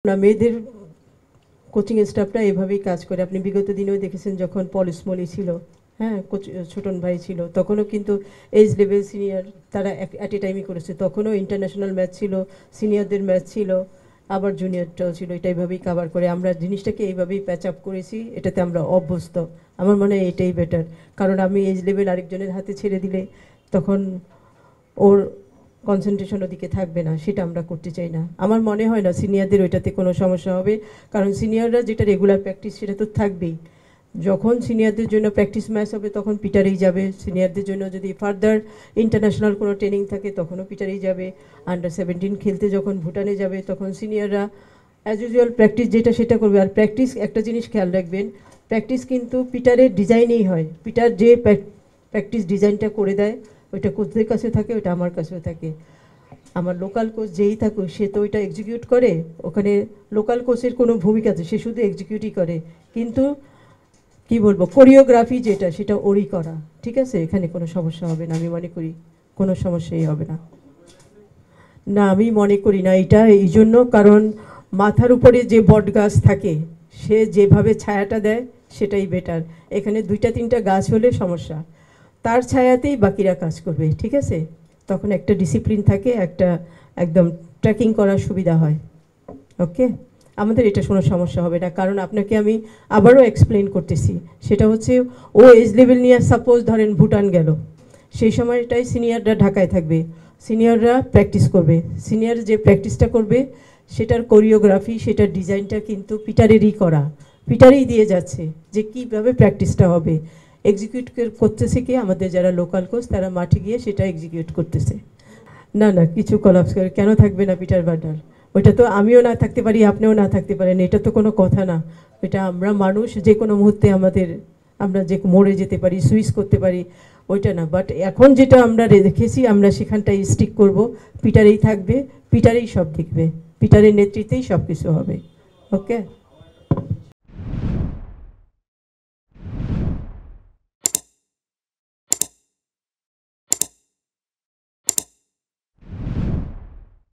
না, মেয়েদের কোচিং স্টাফরা এভাবেই কাজ করে। আপনি বিগত দিনেও দেখেছেন যখন পলিস মলি ছিল, হ্যাঁ, ছোটন ভাই ছিল, তখনও কিন্তু এজ লেভেল সিনিয়র তারা অ্যাট এ টাইমই করেছে। তখনও ইন্টারন্যাশনাল ম্যাচ ছিল, সিনিয়রদের ম্যাচ ছিল, আবার জুনিয়রটাও ছিল। এটা এইভাবেই কাভার করে আমরা জিনিসটাকে এইভাবেই প্যাচ আপ করেছি। এটাতে আমরা অভ্যস্ত। আমার মনে হয় এটাই বেটার, কারণ আমি এজ লেভেল আরেকজনের হাতে ছেড়ে দিলে তখন ওর কনসেন্ট্রেশন ওদিকে থাকবে না, সেটা আমরা করতে চাই না। আমার মনে হয় না সিনিয়রদের ওইটাতে কোনো সমস্যা হবে, কারণ সিনিয়ররা যেটা রেগুলার প্র্যাকটিস সেটা তো থাকবেই। যখন সিনিয়রদের জন্য প্র্যাকটিস ম্যাচ হবে তখন পিটারেই যাবে, সিনিয়রদের জন্য যদি ফার্দার ইন্টারন্যাশনাল কোনো ট্রেনিং থাকে তখনও পিটারেই যাবে। আন্ডার 17 খেলতে যখন ভুটানে যাবে তখন সিনিয়ররা অ্যাজ ইউজুয়াল প্র্যাকটিস যেটা সেটা করবে। আর প্র্যাকটিস একটা জিনিস খেয়াল রাখবেন, প্র্যাকটিস কিন্তু পিটারের ডিজাইনেই হয়। পিটার যে প্র্যাকটিস ডিজাইনটা করে দেয় ওইটা কোচদের কাছে থাকে, ওইটা আমার কাছেও থাকে। আমার লোকাল কোচ যেই থাকুক সে তো ওইটা এক্সিকিউট করে, ওখানে লোকাল কোচের কোনো ভূমিকা আছে, সে শুধু এক্সিকিউটই করে। কিন্তু কি বলবো, কোরিওগ্রাফি যেটা সেটা ওরই করা, ঠিক আছে? এখানে কোনো সমস্যা হবে না, আমি মনে করি কোনো সমস্যাই হবে না। না, আমি মনে করি না এটা এই জন্য, কারণ মাথার উপরে যে বট গাছ থাকে সে যেভাবে ছায়াটা দেয় সেটাই বেটার। এখানে 2-3টা গাছ হলে সমস্যা, তার ছায়াতেই বাকিরা কাজ করবে, ঠিক আছে? তখন একটা ডিসিপ্লিন থাকে, একটা একদম ট্র্যাকিং করার সুবিধা হয়। ওকে, আমাদের এটা কোনো সমস্যা হবে না, কারণ আপনাকে আমি আবারও এক্সপ্লেন করতেছি। সেটা হচ্ছে ও এজ লেভেল নিয়ে সাপোজ ধরেন ভুটান গেল, সেই সময়টাই সিনিয়ররা ঢাকায় থাকবে, সিনিয়ররা প্র্যাকটিস করবে। সিনিয়র যে প্র্যাকটিসটা করবে সেটার কোরিওগ্রাফি, সেটার ডিজাইনটা কিন্তু পিটারেরই করা, পিটারেই দিয়ে যাচ্ছে যে কীভাবে প্র্যাকটিসটা হবে। এক্সিকিউট করতেছে কি আমাদের যারা লোকাল কোচ, তারা মাঠে গিয়ে সেটা এক্সিকিউট করতেছে। না না, কিছু কলাপস করে কেন থাকবে না পিটার বার্ডার? ওইটা তো আমিও না থাকতে পারি, আপনিও না থাকতে পারেন, এটা তো কোনো কথা না। এটা আমরা মানুষ, যে কোনো মুহূর্তে আমরা যে মরে যেতে পারি, সুইচ করতে পারি, ওইটা না। বাট এখন যেটা আমরা রেখেছি আমরা সেখানটাই স্টিক করব। পিটারেই থাকবে, পিটারেই সব দেখবে, পিটারের নেতৃত্বেই সব কিছু হবে। ওকে।